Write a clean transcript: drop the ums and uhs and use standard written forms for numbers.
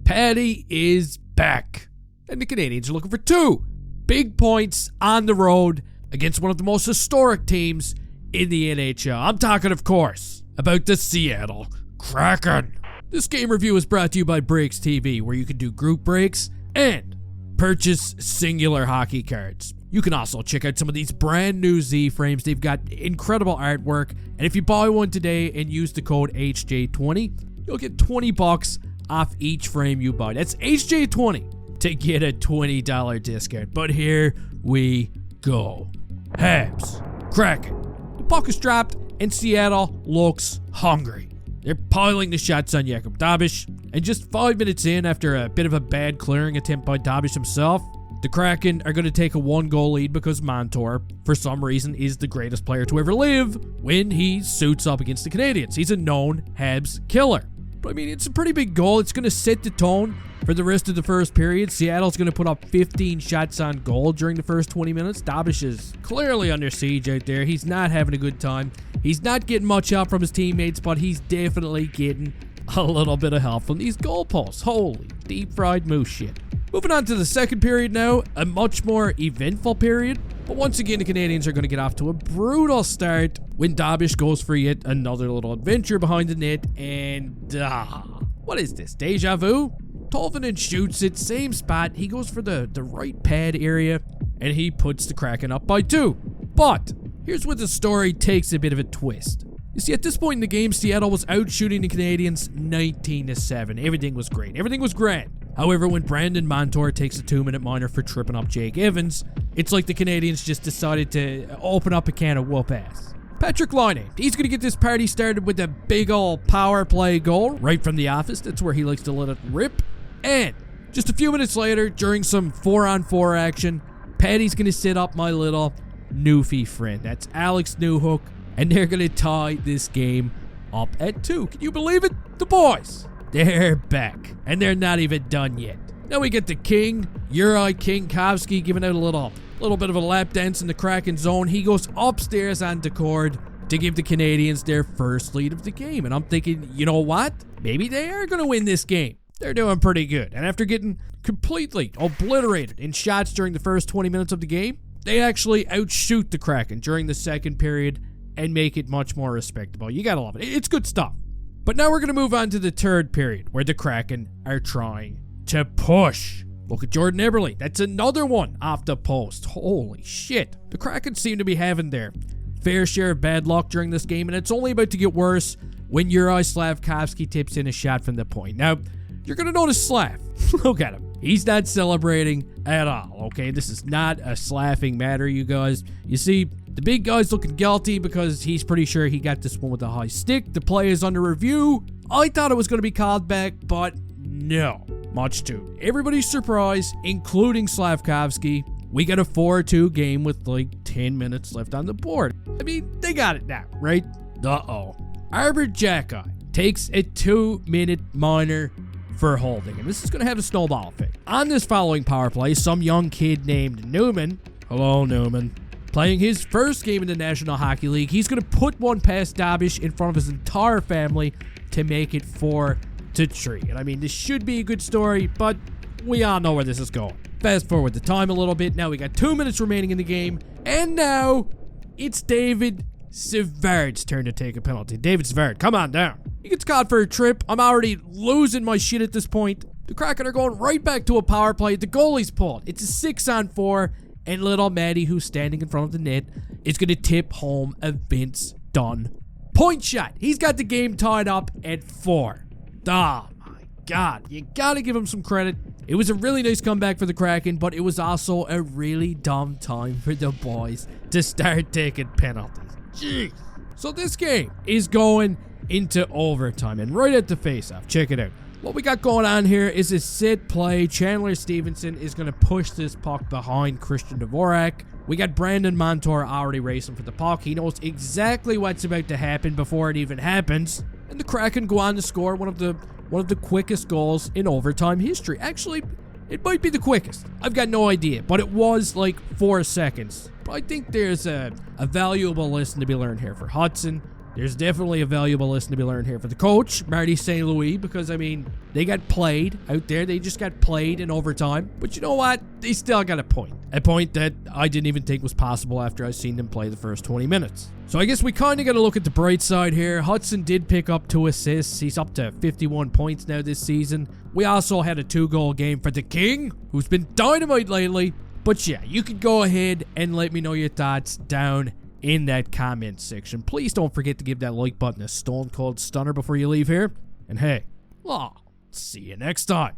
Patty is back, and the Canadiens are looking for 2 big points on the road against one of the most historic teams in the NHL. I'm talking, of course, about the Seattle Kraken. This game review is brought to you by Breaks TV, where you can do group breaks and purchase singular hockey cards. You can also check out some of these brand new Z frames. They've got incredible artwork, and if you buy one today and use the code HJ20, you'll get $20 off each frame you buy. That's HJ20 to get a $20 discount. But here we go. Habs, Kraken. The puck is dropped, and Seattle looks hungry. They're piling the shots on Jakub Dabish, and just 5 minutes in, after a bit of a bad clearing attempt by Dabish himself, the Kraken are going to take a 1-goal lead because Montour, for some reason, is the greatest player to ever live when he suits up against the Canadiens. He's a known Habs killer. But I mean, it's a pretty big goal. It's going to set the tone for the rest of the first period. Seattle's going to put up 15 shots on goal during the first 20 minutes. Dabish is clearly under siege out there. He's not having a good time. He's not getting much help from his teammates, but he's definitely getting a little bit of help from these goalposts. Holy deep-fried moose shit. Moving on to the second period now, a much more eventful period. But once again, the Canadiens are going to get off to a brutal start when Dabish goes for yet another little adventure behind the net. And, what is this, deja vu? Tolvanen shoots it, same spot. He goes for the right pad area, and he puts the Kraken up by 2. But here's where the story takes a bit of a twist. You see, at this point in the game, Seattle was out shooting the Canadiens 19-7. Everything was great. Everything was grand. However, when Brandon Montour takes a 2-minute minor for tripping up Jake Evans, it's like the Canadiens just decided to open up a can of whoop ass. Patrick Laine, he's going to get this party started with a big ol' power play goal right from the office. That's where he likes to let it rip. And just a few minutes later, during some 4-on-4 action, Patty's going to set up my little Newfie friend. That's Alex Newhook. And they're going to tie this game up at 2. Can you believe it? The boys, they're back. And they're not even done yet. Now we get the King, Uri Kinkowski, giving out a little bit of a lap dance in the Kraken zone. He goes upstairs on the court to give the Canadiens their first lead of the game. And I'm thinking, you know what? Maybe they are going to win this game. They're doing pretty good. And after getting completely obliterated in shots during the first 20 minutes of the game, they actually outshoot the Kraken during the second period and make it much more respectable. You gotta love it. It's good stuff. But now we're gonna move on to the third period, where the Kraken are trying to push. Look at Jordan Eberle. That's another one off the post. Holy shit. The Kraken seem to be having their fair share of bad luck during this game, and it's only about to get worse when Uri Slavkovsky tips in a shot from the point. Now, you're gonna notice Slav. Look at him. He's not celebrating at all, okay? This is not a slaffing matter, you guys. You see, the big guy's looking guilty because he's pretty sure he got this one with a high stick. The play is under review. I thought it was going to be called back, but no. Much to everybody's surprise, including Slavkovsky, we got a 4-2 game with like 10 minutes left on the board. I mean, they got it now, right? Uh-oh. Arbor Jacki takes a 2-minute minor for holding, and this is going to have a snowball effect. On this following power play, some young kid named Newman, hello Newman, playing his first game in the National Hockey League, he's going to put one past Dabish in front of his entire family to make it 4-3. And I mean, this should be a good story, but we all know where this is going. Fast forward the time a little bit. Now we got 2 minutes remaining in the game, and now it's David Savard's turn to take a penalty. David Savard, come on down. He gets caught for a trip. I'm already losing my shit at this point. The Kraken are going right back to a power play. The goalie's pulled. It's a 6-on-4, and little Maddie, who's standing in front of the net, is going to tip home a Vince Dunn point shot. He's got the game tied up at 4. Oh my God. You got to give him some credit. It was a really nice comeback for the Kraken, but it was also a really dumb time for the boys to start taking penalties. Jeez. So this game is going into overtime, and right at the face-off, check it out. What we got going on here is a set play. Chandler Stevenson is going to push this puck behind Christian Dvorak. We got Brandon Montour already racing for the puck. He knows exactly what's about to happen before it even happens. And the Kraken go on to score one of the quickest goals in overtime history. Actually, it might be the quickest. I've got no idea, but it was like 4 seconds. But I think there's a valuable lesson to be learned here for Hudson, There's definitely a valuable lesson to be learned here for the coach, Marty St. Louis, because, I mean, they got played out there. They just got played in overtime. But you know what? They still got a point. A point that I didn't even think was possible after I seen them play the first 20 minutes. So I guess we kind of got to look at the bright side here. Hudson did pick up 2 assists. He's up to 51 points now this season. We also had a 2-goal game for the King, who's been dynamite lately. But yeah, you could go ahead and let me know your thoughts down in that comment section. Please don't forget to give that like button a stone cold stunner before you leave here. And hey, well, see you next time.